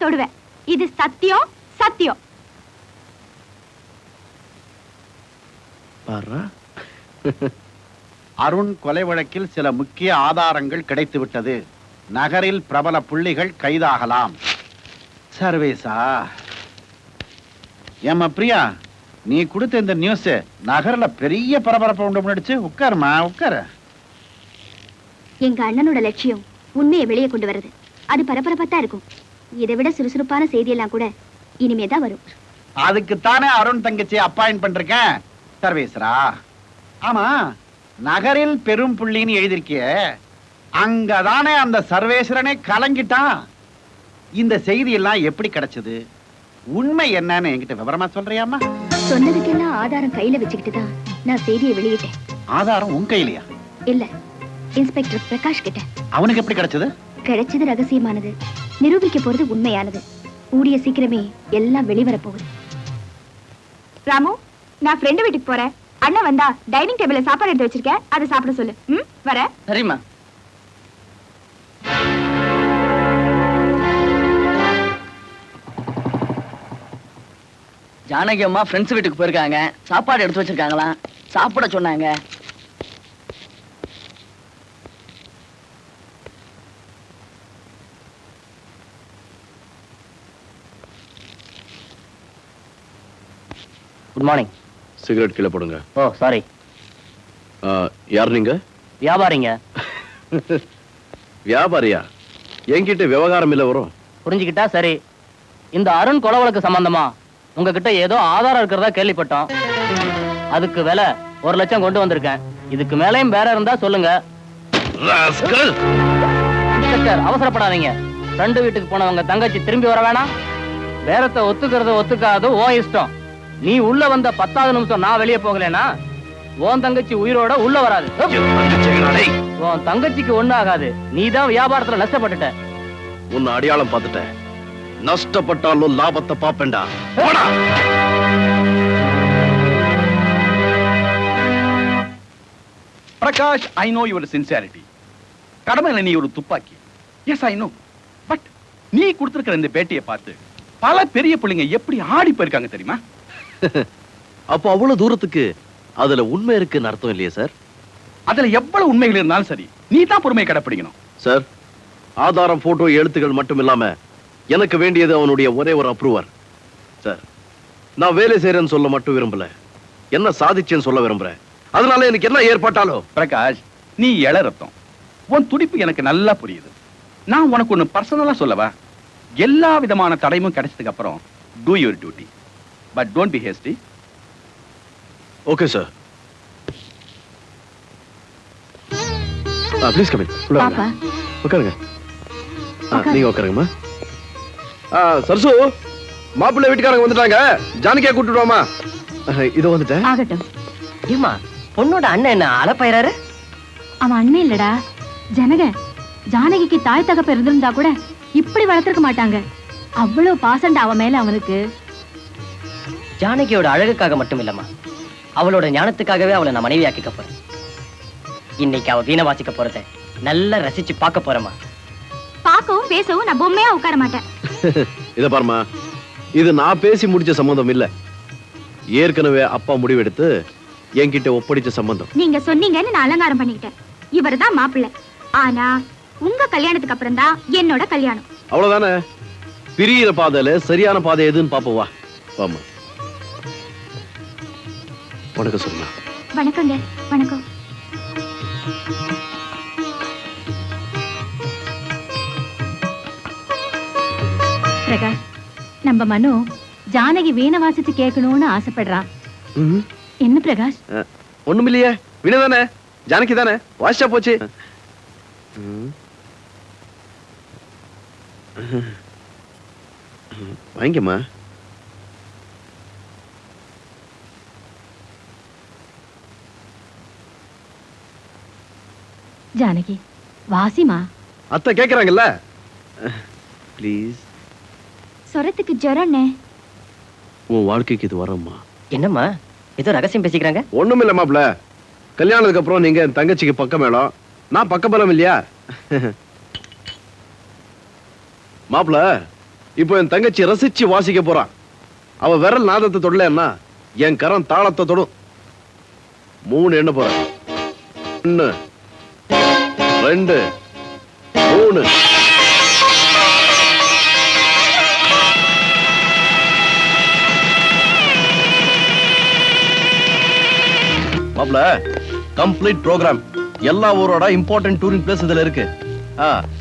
தொடுவேன். இது சத்தியம், சத்தியம். அருண் கொலை வழக்கில் சில முக்கிய ஆதாரங்கள் கிடைத்துவிட்டது. நகரில் பிரபல புள்ளிகள் கைதாகலாம். சர்வேசா, ஏமா பிரியா, நீ கொடுத்த இந்த நியூஸ் நகர்ல பெரிய பரபரப்பை உண்டு பண்ணிடுச்சு. உட்காருமா, உட்காரு. எங்க அண்ணனோட லட்சியம் உண்மையை வெளியே கொண்டு வருது. அது பரபரப்பா இருக்கும். இதை விட சுறுசுறுப்பான செய்தியெல்லாம் கூட இனிமேதான் வரும். அதுக்குத்தானே அருண் தங்கச்சி அப்பாயிண்ட் பண்றேன். சர்வேஸ்வரா, ஆமா, நகரில் பெரும் புள்ளின்னு எழுதிருக்கிய, அங்கதானே அந்த சர்வேஸ்வரனே கலங்கிட்டான். இந்த செய்தி எல்லாம் எப்படி கிடைச்சது, உண்மை என்னன்னு என்கிட்ட விவரமா சொல்றியாமா? சொன்னதுக்கெல்லாம் ஆதாரம் கையில வச்சுக்கிட்டுதான் நான் செய்தியை வெளியிட்டேன். ஆதாரம் உன் கையிலையா? இல்ல, இன்ஸ்பெக்டர் பிரகாஷ் கிட்ட. அவனுக்கு எப்படி கிடைச்சது? கிடைச்சது ரகசியமானது, நிரூபிக்க போறது உண்மையானது. கூடிய சீக்கிரமே எல்லாம் வெளிவர போகுது. ராமு, நான் ஃப்ரெண்டு வீட்டுக்கு போறேன். அண்ணன் வந்தா டைனிங் டேபிள்ல சாப்பாடு எடுத்து வச்சிருக்கேன், அதை சாப்பிட சொல்லு. வர. சரிம்மா. ஜானகி அம்மா ஃப்ரெண்ட்ஸ் வீட்டுக்கு போயிருக்காங்க. சாப்பாடு எடுத்து வச்சிருக்காங்களாம், சாப்பிட சொன்னாங்க. Good morning. சிகரெட் கீழே போடுங்க. ஓ சாரி. யார் நீங்க? வியாபாரிங்க. வியாபாரியா? என்கிட்ட விவகாரம் இல்ல வரும். புரிஞ்சுக்கிட்டா சரி. இந்த அருண் கொலை வழக்கு சம்பந்தமா உங்ககிட்ட ஏதோ ஆதாரம் இருக்கிறதா கேள்விப்பட்டோம். அதுக்கு விலை 1 லட்சம் கொண்டு வந்திருக்கேன். இதுக்கு மேலையும் வேற இருந்தா சொல்லுங்க. அவசரப்படாதீங்க. ஃப்ரெண்டு வீட்டுக்கு போனவங்க தங்கச்சி திரும்பி வர வேணாம். வேறத்தை ஒத்துக்கிறது ஒத்துக்காது ஓ இஷ்டம். நீ உள்ள வந்த 10வது நிமிஷம் நான் வெளியே போகலனா உன் தங்கச்சி உயிரோட உள்ள வராது. உன் தங்கச்சிக்கு ஒண்ணு ஆகாது. நீதான் வியாபாரத்துல நஷ்டப்பட்டுட்ட. உன்னை அடையாளம் பார்த்துட்டேன். நஷ்டப்பட்டாலும் லாபத்தை பாப்பேன்டா. Prakash, I know your sincerity. கடமையில நீ ஒரு துப்பாக்கி. Yes, I know. But நீ கொடுத்திருக்கிற இந்த பேட்டியை பார்த்து பல பெரிய பிள்ளைங்க எப்படி ஆடி போயிருக்காங்க தெரியுமா? அப்போ அவ்வளவு தூரத்துக்கு அதுல உண்மை இருக்குன்னு அர்த்தம் இல்லையா சார்? அதுல எவ்வளவு உண்மைகள் இருந்தாலும் சரி, நீ தான் பொறுமையை கடைப்பிடிக்கணும். சார், ஆதாரம், போட்டோ, எழுத்துக்கள் மட்டும் இல்லாம எனக்கு வேண்டியது அவனுடைய ஒரே ஒரு அப்ரூவர். சார், நான் வேலை செய்யறேன்னு சொல்ல மட்டும் விரும்பல, என்ன சாதிச்சேன்னு சொல்ல விரும்புறேன். அதனால எனக்கு என்ன ஏற்பட்டாலும். பிரகாஷ், நீ இளரத்தம். உன் துடிப்பு எனக்கு நல்லா புரியுது. நான் உனக்கு ஒண்ணு பர்சனலா சொல்லவா? எல்லா விதமான தடையும் கிடைச்சதுக்கு அப்புறம் do your duty. But don't be hasty. Okay sir. Please come in. பாப்பா, உட்காருங்க. நீங்க உட்காருங்கம்மா. சரசு, மாப்பிள்ளை வீட்டுக்காரங்க வந்துட்டாங்க. ஜானகியா கூட்டிட்டு வாமா. இதோ வந்துட்டேன். ஆகட்டும். ஏமா, பொண்ணோட அண்ணன் என்ன அலப்பயிராரு? அவன் அண்ணன் இல்லடா, ஜனக. ஜானகிக்கு தாய் தகப்ப இருந்திருந்தா கூட இப்படி வளர்த்திருக்க மாட்டாங்க. அவ்வளவு பாசண்டா அவன் மேல அவனுக்கு. ஜானகியோட அழகுக்காக மட்டும் இல்லம்மா, அவளோட ஞானத்துக்காகவே அவளை நான் மனைவியாக்கிக்க போறேன். இன்னைக்கு அவ வீணை வாசிக்க போறத நல்லா ரசிச்சு பார்க்க போறேம்மா. பார்க்கவும் பேசவும் நான் பொம்மையா உட்கார மாட்டேன். இத பாருமா, இது நான் பேசி முடிச்ச சம்பந்தம் இல்ல. ஏற்கனவே அப்பா முடிவெடுத்து என்கிட்ட ஒப்படைச்ச சம்பந்தம். நீங்க சொன்னீங்கன்னு நான் அலங்காரம் பண்ணிக்கிட்டேன். இவர்தான் மாப்பிள்ளை. ஆனா உங்க கல்யாணத்துக்கு அப்புறம் தான் என்னோட கல்யாணம். அவ்வளவுதானே. பிரியிற பாதையில சரியான பாதை எதுன்னு பாப்பவா. வாமா. வணக்கம் சொல்லுங்க. வணக்கங்க. வணக்கம். பிரகாஷ், நம்ம மனு ஜானகி வீணை வாசிச்சு கேட்கணும்னு ஆசைப்படுறான். என்ன பிரகாஷ்? ஒண்ணுமில்லையே, வீணை தானே, ஜானகி தானே, வாசிச்சா போச்சு. வாங்கிக்கம்மா. ஜானகி, வாசிமா. அத்தை கேக்குறாங்கல்ல, ப்ளீஸ். சொரத்துக்கு ஜரம்னே. உன் வாழ்க்கைக்கு இது வரம்மா. என்னம்மா ஏதோ ரகசியம் பேசிக்கிறாங்க? ஒண்ணும் இல்ல மாப்ள, கல்யாணத்துக்கு அப்புறம் நீங்க என் தங்கச்சிக்கு பக்கம் மேளம், நான் பக்க பலம் இல்லையா? மாப்ள, இப்போ என் தங்கச்சி ரசிச்சு வாசிக்க போறான். அவ விரல் நாதத்தை தொடலன்னா என் கரம் தாளத்தை தொடும். 3 எண்ண போற. 1 2 3. மாப்ள, கம்ப்ளீட் ப்ரோக்ராம். எல்லா ஊரோட இம்பார்ட்டன்ட் டூரிங் பிளேஸ் இதுல இருக்கு.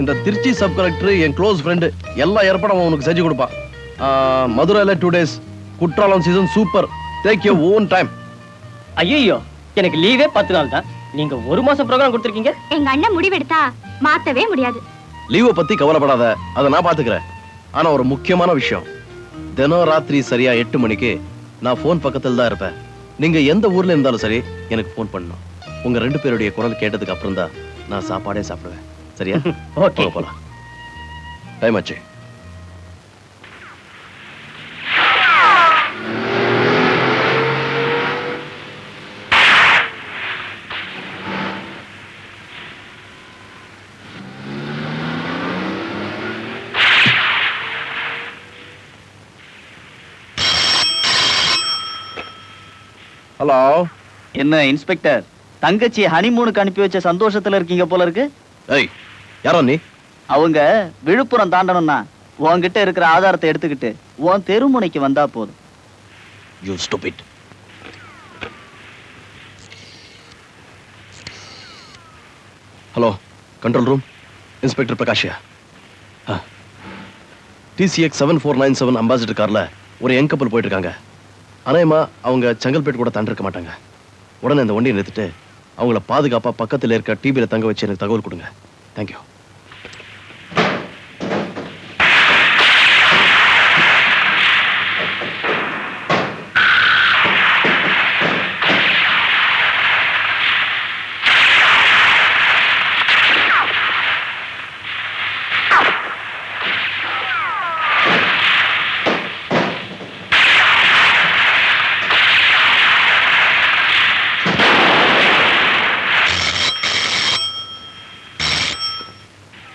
இந்த திருச்சி சப் கலெக்டர் என் க்ளோஸ் ஃப்ரெண்டு எல்லா ஏற்பாடும் உனக்கு செஞ்சு கொடுப்பான். மதுரையில 2 days. Courtallam season super. Take your own time. ஐயோ, எனக்கு லீவே 10 நாள் தான். நீங்க 1 மாசம் ப்ரோக்ராம் கொடுத்திருக்கீங்க. எங்க அண்ணன் முடிவெடுத்தா மாத்தவே முடியாது. லீவை பத்தி கவலைப்படாத, அதை நான் பாத்துக்கிறேன். ஆனா ஒரு முக்கியமான விஷயம், தினம் ராத்திரி சரியா 8 மணிக்கு நான் போன் பக்கத்துல தான் இருப்பேன். நீங்க எந்த ஊர்ல இருந்தாலும் சரி எனக்கு போன் பண்ணணும். உங்க 2 பேருடைய குரல் கேட்டதுக்கு அப்புறம் தான் நான் சாப்பாடே சாப்பிடுவேன். சரியா? ஓகே, போலாம். டைம் ஆச்சு. ஹலோ. என்ன இன்ஸ்பெக்டர், தங்கச்சி ஹனிமூனுக்கு அனுப்பி வச்ச சந்தோஷத்துல இருக்கீங்க போல இருக்கு. ஏய், யாரோ நீ? அவங்க விழுப்புரம் தாண்டணும்னா உன்கிட்ட இருக்கிற ஆதாரத்தை எடுத்துக்கிட்டு உன் தெருமுனைக்கு வந்தா போதும். You stupid. Hello, control room. Inspector பிரகாஷியா? TCX 7497 அம்பாசிடர் கார்ல ஒரு யங் கப்பல் போயிட்டு இருக்காங்க. அநேகமா அவங்க செங்கல்பேட் கூட தாண்டி இருக்க மாட்டாங்க. உடனே இந்த வண்டியை நிறுத்திட்டு அவங்கள பாதுகாப்பா பக்கத்தில் இருக்க டிபியில தங்க வச்சு எனக்கு தகவல் கொடுங்க. தேங்க்யூ.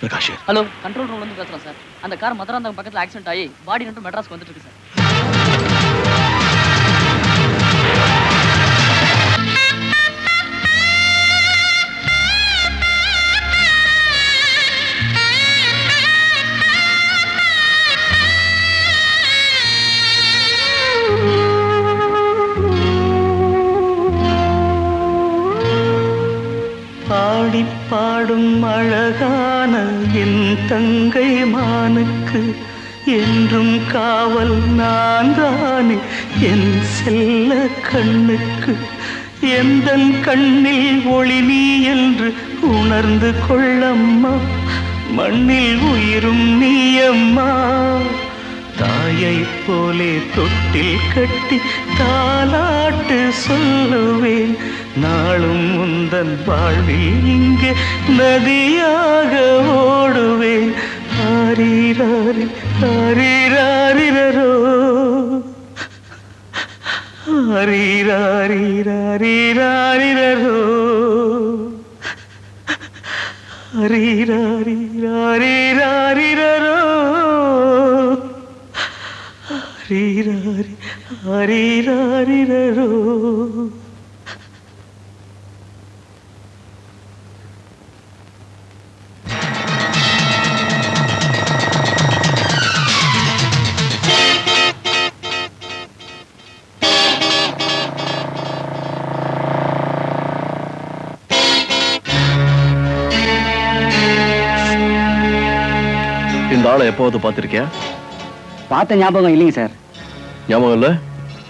பிரகாஷ். ஹலோ, கண்ட்ரோல் ரூம்ல இருந்து பேசுறேன் சார். அந்த கார் மதுராந்தகம் பக்கத்துல ஆக்சிடென்ட் ஆகி பாடி ரெண்டு மெட்ராஸ்க்கு வந்துட்டு இருக்கு சார். பாடும் அழகான என் தங்கை மானுக்கு என்றும் காவல் நான் தானே. என் செல்ல கண்ணுக்கு எந்தன் கண்ணில் ஒளி நீ என்று உணர்ந்து கொள்ளம்மா. மண்ணில் உயிரும் நீயம்மா. தாயை போலே தொட்டில் கட்டி தாலாட்டு சொல்லுவேன். நாளும் உந்தன் வாழ்வில் இங்கே நதியாக ஓடுவேன். ஆரீராரி ஆரீராரிரோ, ஆரீராரிராரிராரிரோ, ஆரீராரிராரிராரிரோ, ஆரீராரி ஆரீராரிரோ. இந்த ஆளை எப்போது பார்த்திருக்கியா? பார்த்த ஞாபகம் இல்லைங்க சார். ஞாபகம் இல்ல?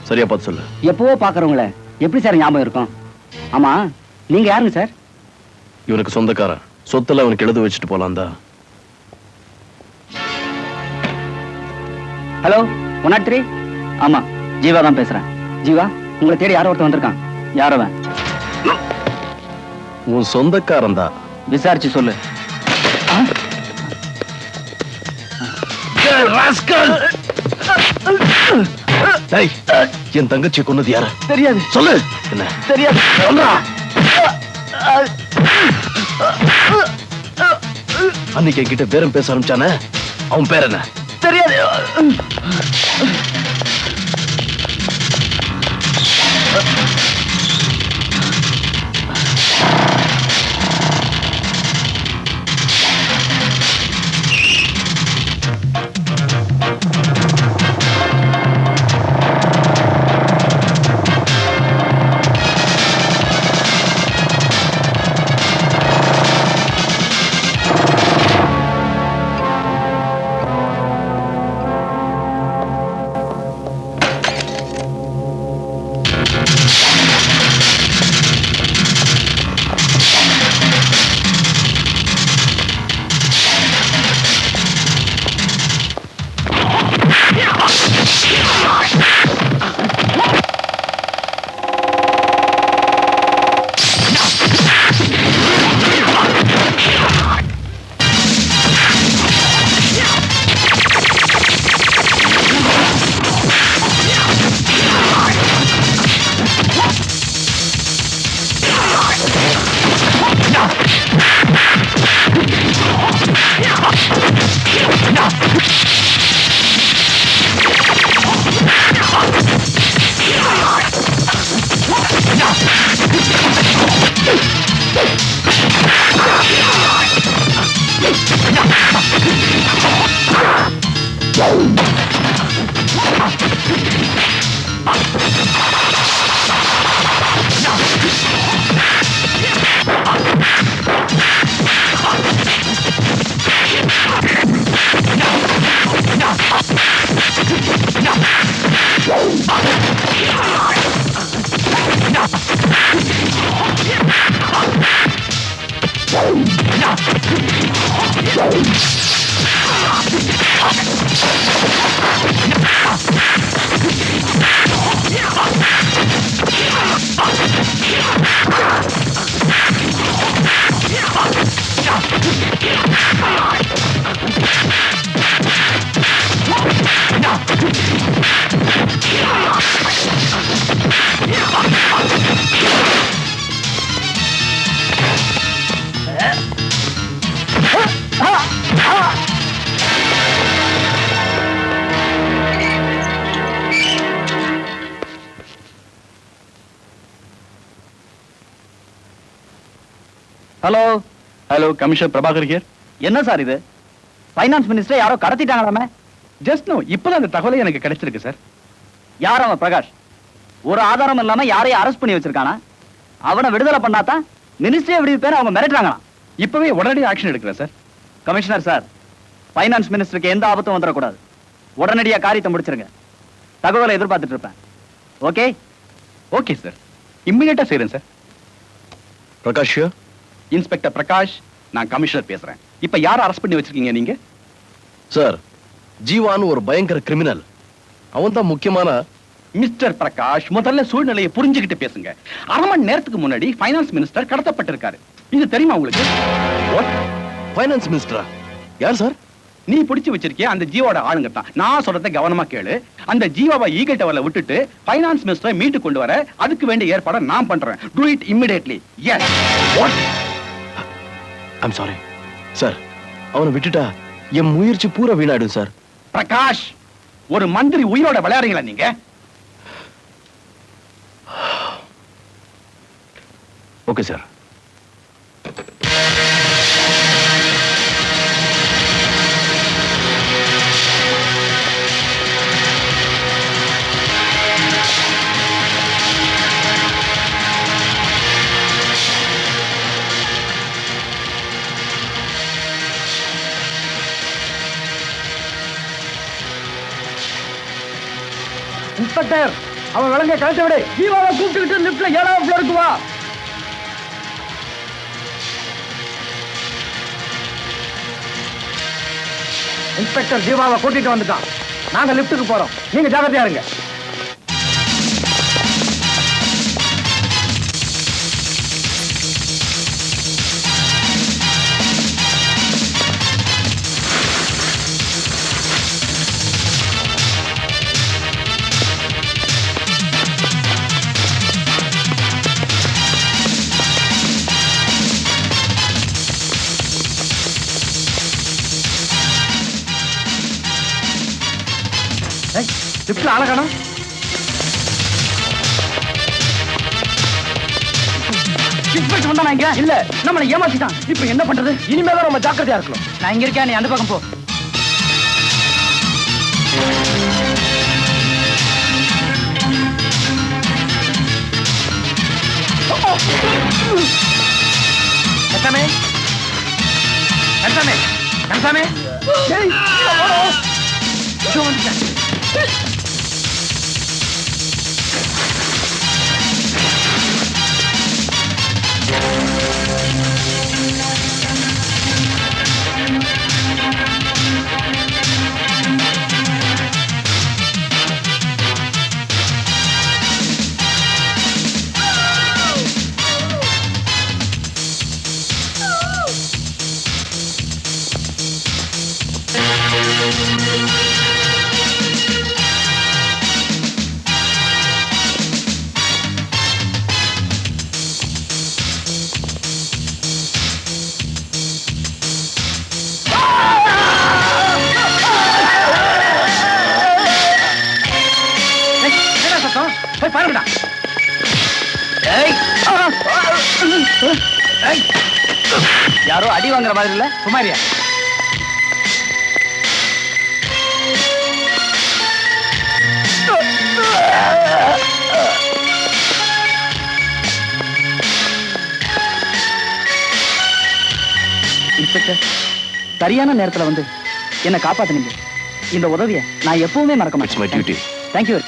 சரியா பார்த்து சொல்லு. எப்பவோ பாக்குறவங்கள எப்படி சார் ஞாபகம் இருக்கும்? ஆமா, நீங்க யாருங்க சார்? இவனுக்கு சொந்தக்காரன். சொத்துல அவனுக்கு எழுத வச்சுட்டு போலாம் தான். ஹலோ, 103. ஆமா, ஜீவா தான் பேசுறேன். ஜீவா, உங்களை தேடி யாரோ ஒருத்தன் வந்திருக்கான். யாரவன்? உன் சொந்தக்காரன் தான். விசாரிச்சு சொல்லு. என் தங்கச்சி கொன்னது யாரு? தெரியாது. சொல்லு. என்ன தெரியாது. அன்னைக்கு என்கிட்ட பேரம் பேச ஆரம்பிச்சானே, அவன் பேர் என்ன? தெரியாது. Hello hello, commissioner Prabhakar here. என்ன சார் இது? ஃபைனான்ஸ் மினிஸ்டர் யாரோ கடத்திட்டாங்களாமே. ஜஸ்ட் நோ இப்பதான் அந்த தகவலை எனக்கு கிடைச்சிருக்கு சார். யார் அவன் பிரகாஷ்? ஒரு ஆதாரம் இல்லாம யாரையும் அரெஸ்ட் பண்ணி வச்சிருக்கானா? அவனை விடுதலை பண்ணாதான் மினிஸ்ட்ரி எப்படி பேர் அவங்க மிரட்டுறாங்களாம். இப்பவே உடனடி ஆக்ஷன் எடுக்கிறேன் சார். கமிஷனர் சார், ஃபைனான்ஸ் மினிஸ்டருக்கு எந்த ஆபத்தும் வந்துடக்கூடாது. உடனடியா காரியத்தை முடிச்சிருங்க. தகவலை எதிர்பார்த்துட்டு இருப்பேன். ஓகே? ஓகே சார், இம்மிடியேட்டா செய்றேன் சார். பிரகாஷ், இன்ஸ்பெக்டர் பிரகாஷ், நான் கமிஷனர் பேசுறேன். இப்ப யார அரெஸ்ட் பண்ணி வச்சிருக்கீங்க நீங்க? சார், ஜீவான் ஒரு பயங்கர கிரிமினல். அவன் தான் முக்கியமான. மிஸ்டர் பிரகாஷ், முதல்ல சூழ்நிலையை புரிஞ்சுக்கிட்டு பேசுங்க. அரை மணி நேரத்துக்கு முன்னாடி ஃபைனான்ஸ் மினிஸ்டர் கடத்தப்பட்டிருக்காரு. இது தெரியுமா உங்களுக்கு? ஃபைனான்ஸ் மினிஸ்டரா? யார் சார்? நீ பிடிச்சு வச்சிருக்கிய அந்த ஜீவோட ஆளுங்க தான். நான் சொல்றதை கவனமா கேளு. அந்த ஜீவாவை ஈகல் டவர்ல விட்டுட்டு ஃபைனான்ஸ் மினிஸ்டரை மீட்டு கொண்டு வர அதுக்கு வேண்டிய ஏற்பாடை நான் பண்றேன். Do it immediately. Yes. What? I'm sorry sir. அவனை விட்டுட்டா என் முயற்சி பூரா வீணாயிடும் சார். பிரகாஷ், ஒரு மந்திரி உயிரோட விளையாடுறீங்களா நீங்க? Okay sir. இன்ஸ்பெக்டர், அவன் விலங்க கழட்ட விடு. ஜீவாவை கூப்பிட்டுக்கிட்டு லிப்ட்ல 7ஆவது ஃப்ளோருக்கு வா. இன்ஸ்பெக்டர் ஜீவாவை கூட்டிட்டு வந்துட்டான். நாங்க லிப்ட்டுக்கு போறோம். நீங்க ஜாகிரதையா இருங்க. லிப்ட்ல ஆள காணோம். இன்ஸ்பெக்டர் வந்தா நான் இங்க இல்ல, நம்மளை ஏமாத்திட்டான். இப்போ என்ன பண்றது? இனிமேதான் நம்ம ஜாக்கிரதையா இருக்கணும். நான் இங்க இருக்கேன், நீ அந்த பக்கம் போ. கணசாமி, கணசாமி, கணசாமி. டேய், கீழே போடா. இதோ வந்துட்டேன். போய் பாருங்கடா. யாரோ அடி வாங்குற மாதிரி இல்ல, சுமாரியா? இன்ஸ்பெக்டர், சரியான நேரத்துல வந்து என்ன காப்பாத்துனீங்க. இந்த உதவியை நான் எப்பவுமே மறக்க மாட்டேன். It's my duty. தேங்க்யூ.